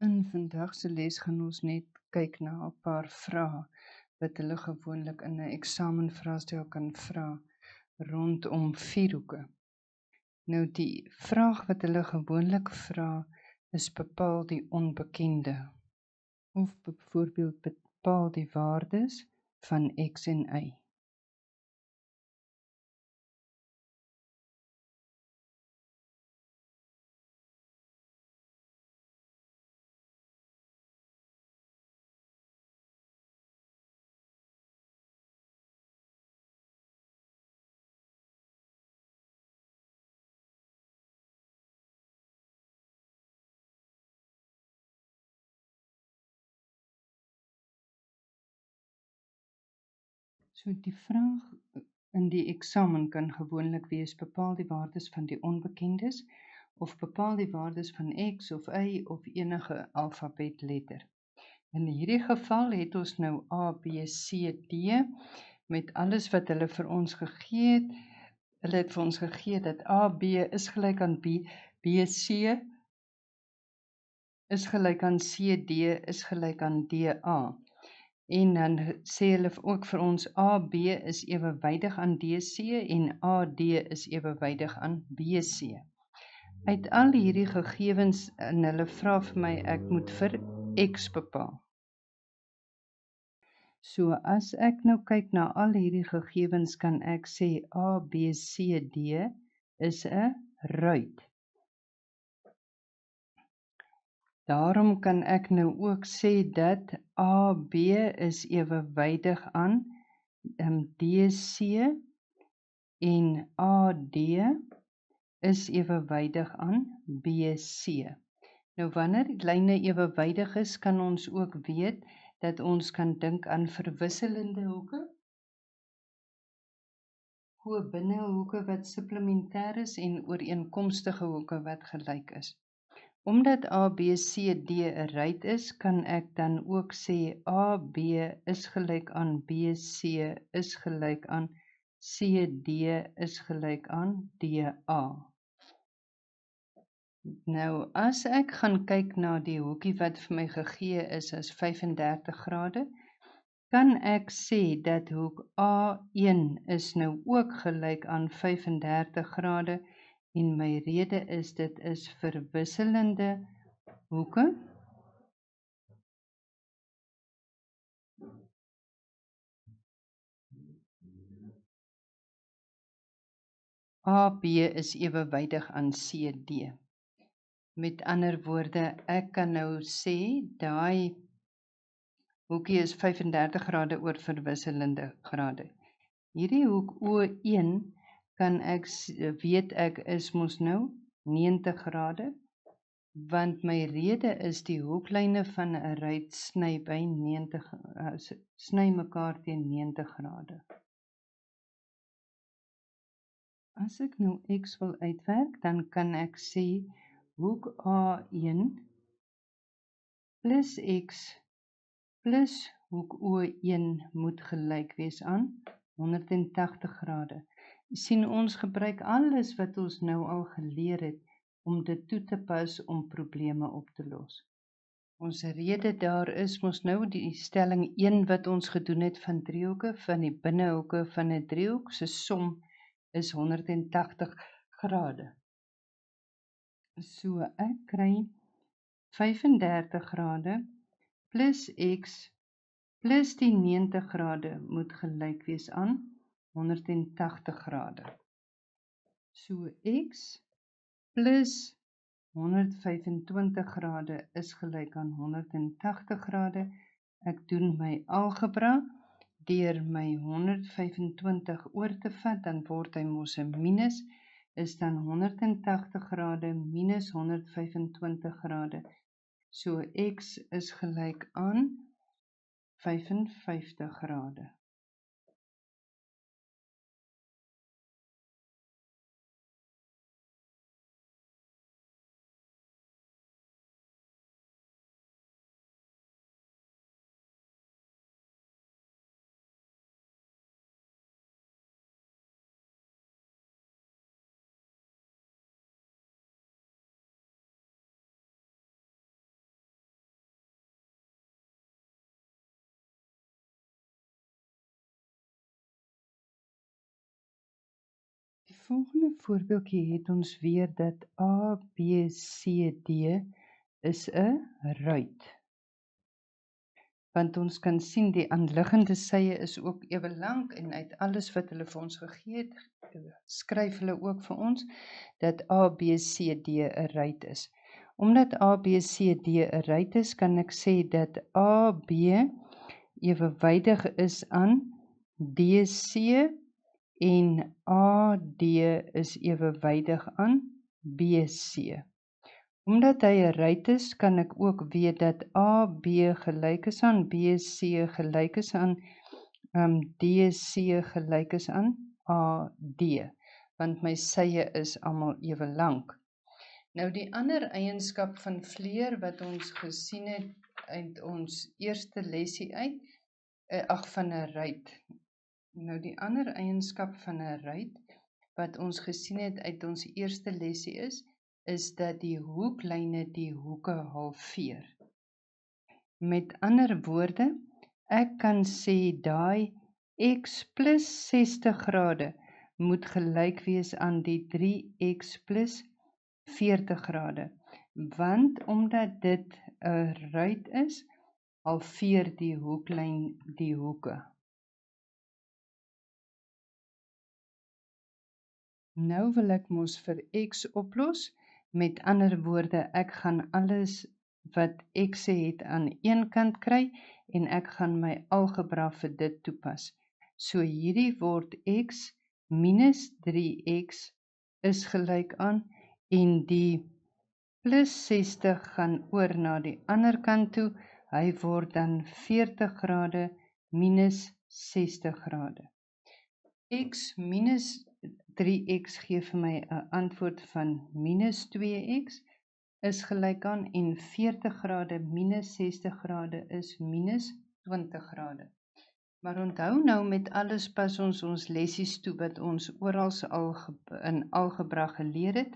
In vandag se les gaan ons net kyk na 'n paar vrae wat hulle gewoonlik in 'n eksamenvraestel kan vra rondom vierhoeke. Nou die vraag wat hulle gewoonlik vra is bepaal die onbekende of byvoorbeeld bepaal die waardes van x en y. So die vraag in die eksamen kan gewoonlik wees bepaal die waardes van die onbekendes of bepaal die waardes van x of y of enige alfabetletter. In hierdie geval het ons nou A, B, C, D met alles wat hulle vir ons gegee het. Hulle het vir ons gegee dat A, B is gelyk aan B, B, C is gelyk aan C, D is gelyk aan D, A. En dan sê hulle ook vir ons AB is ewewydig aan DC en AD is ewewydig aan BC. Uit al hierdie gegevens en hulle vra vir my ek moet vir X bepaal. So as ek nou kyk na al hierdie gegevens kan ek sê ABCD is 'n ruit. Daarom kan ek nou ook sê dat AB is ewewydig aan DC en AD is ewewydig aan BC. Nou wanneer die lyne ewewydig is, kan ons ook weet dat ons kan dink aan verwisselende hoeke, ko-binnehoeke wat supplementêr is en ooreenkomstige hoeke wat gelyk is. Omdat ABCD 'n ruit is, kan ek dan ook sê AB is gelyk aan BC is gelyk aan CD is gelyk aan DA. Nou as ek gaan kyk na die hoekie wat vir my gegee is as 35 grade, kan ek sê dat hoek A1 is nou ook gelyk aan 35 grade en my rede is dit is verwisselende hoeke. AB is ewewydig aan CD. Met ander woorde, ek kan nou sê daai hoekie is 35 grade oor verwisselende grade. Hierdie hoek O1 kan ek weet ek is mos nou 90 grade, want my rede is die hoeklyne van 'n ruit sny by 90 sny mekaar teen 90 grade. As ek nou x wil uitwerk, dan kan ek sê hoek A1 plus x plus hoek O1 moet gelyk wees aan 180 grade. Sien ons gebruik alles wat ons nou al geleer het om dit toe te pas om probleme op te los. Ons rede daar is mos nou die stelling 1 wat ons gedoen het van driehoeke, van die binnehoeke van 'n driehoek se som is 180 grade. So ek kry 35 grade plus x plus die 90 grade moet gelyk wees aan 180 grade. So x plus 125 grade is gelyk aan 180 grade. Ek doen my algebra deur my 125 oor te vat, dan word hy mos 'n minus, is dan 180 grade minus 125 grade. So x is gelyk aan 55 grade. volgende voorbeeldjie het ons weer dat A, B, C, D is 'n ruit. Want ons kan sien die aanliggende sye is ook ewe lank en uit alles wat hulle vir ons gegee het, skryf hulle ook vir ons dat A, B, C, D 'n ruit is. Omdat A, B, C, D 'n ruit is, kan ek sê dat A, B ewewydig is aan DC en AD is ewewydig aan BC. Omdat hy 'n ruit is, kan ek ook weet dat AB gelyk is aan BC gelyk is aan DC gelyk is aan AD, want my sye is almal ewe lank. Nou die ander eienskap van vleer wat ons gesien het uit ons eerste lesie uit, van 'n ruit. Nou die ander eienskap van 'n ruit wat ons gesien het uit ons eerste lesie is dat die hoeklyne die hoeke halveer. Met ander woorde, ek kan sê daai x plus 60 grade moet gelyk wees aan die 3x plus 40 grade, want omdat dit 'n ruit is, halveer die hoeklyn die hoeke. Nou wil ek mos vir x oplos, met ander woorde, ek gaan alles wat x het aan een kant kry, en ek gaan my algebra vir dit toepas. So hierdie word x minus 3x is gelyk aan, en die plus 60 gaan oor na die ander kant toe, hy word dan 40 grade minus 60 grade. X minus 3x gee vir my 'n antwoord van minus 2x is gelyk aan, en 40 grade minus 60 grade is minus 20 grade. Maar onthou nou met alles pas ons lessies toe wat ons oral in algebra geleer het.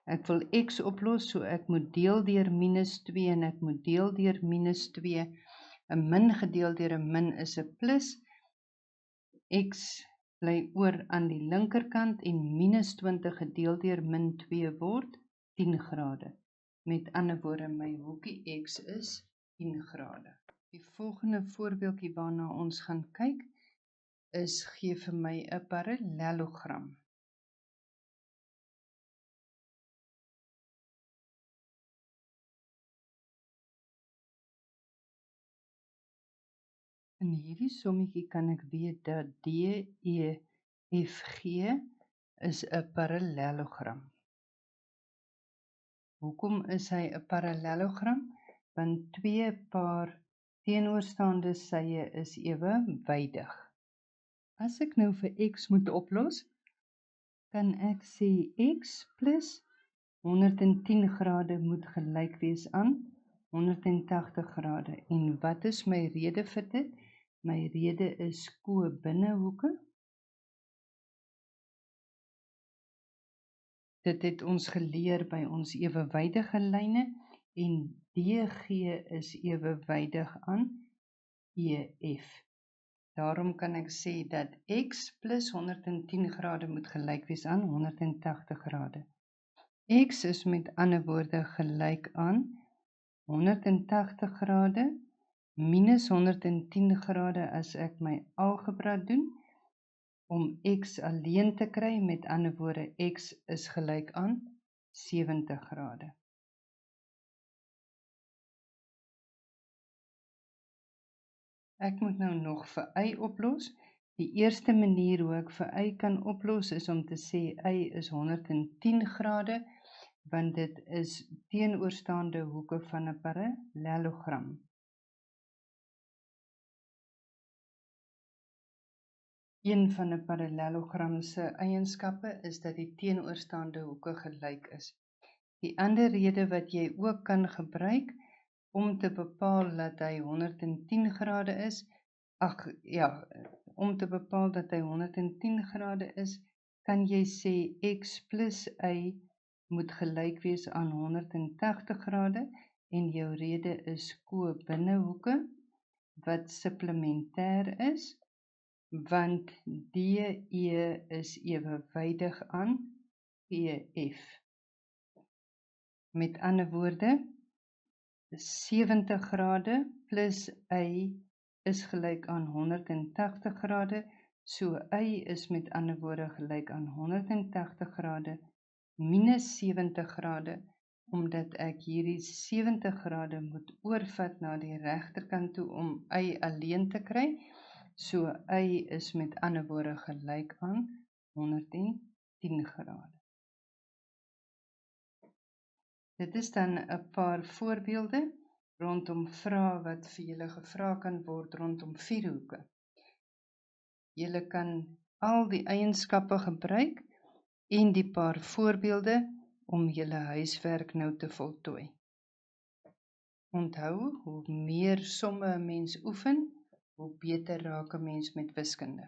Ek wil x oplos, so ek moet deel deur minus 2 en ek moet deel deur minus 2. 'n min gedeel deur 'n min is 'n plus. X bly oor aan die linkerkant en minus 20 gedeel deur min 2 word 10 grade. Met ander woorde, my hoekie x is 10 grade. Die volgende voorbeeldjie waarna ons gaan kyk, gee vir my 'n parallelogram. In hierdie sommetjie kan ek weet dat DEFG is 'n parallelogram. Hoekom is hy 'n parallelogram? Want twee paar teenoorstaande sye is ewewydig. As ek nou vir x moet oplos, kan ek sê x plus 110 grade moet gelyk wees aan 180 grade. En wat is my rede vir dit? My rede is ko-binnehoeke. Dit het ons geleer by ons ewewydige lyne, en DG is ewewydig aan EF. Daarom kan ek sê dat x plus 110 grade moet gelyk wees aan 180 grade. X is met ander woorde gelyk aan 180 grade minus 110 grade as ek my algebra doen, om x alleen te kry, met ander woorde x is gelyk aan 70 grade. Ek moet nou nog vir y oplos. Die eerste manier hoe ek vir y kan oplos is om te sê y is 110 grade, want dit is teenoorstaande hoeke van 'n parallelogram. Een van 'n parallelogram se eienskappe is dat die teenoorstaande hoeke gelyk is. Die ander rede wat jy ook kan gebruik om te bepaal dat hy 110 grade is, om te bepaal dat hy 110 grade is, kan jy sê x plus y moet gelyk wees aan 180 grade, en jou rede is ko-binnehoeke wat supplementêr is. want DE is ewenwydig aan EF. Met ander woorde, 70 grade plus y is gelyk aan 180 grade, so y is met ander woorde gelyk aan 180 grade minus 70 grade, omdat ek hierdie 70 grade moet oorvat na die regterkant toe om y alleen te kry, so y is met ander woorde gelyk aan 110 grade. Dit is dan 'n paar voorbeelde rondom vrae wat vir julle gevra kan word rondom vierhoeke. Julle kan al die eienskappe gebruik en die paar voorbeelde om julle huiswerk nou te voltooi. Onthou, hoe meer somme 'n mens oefen, hoe beter raak 'n mens met wiskunde.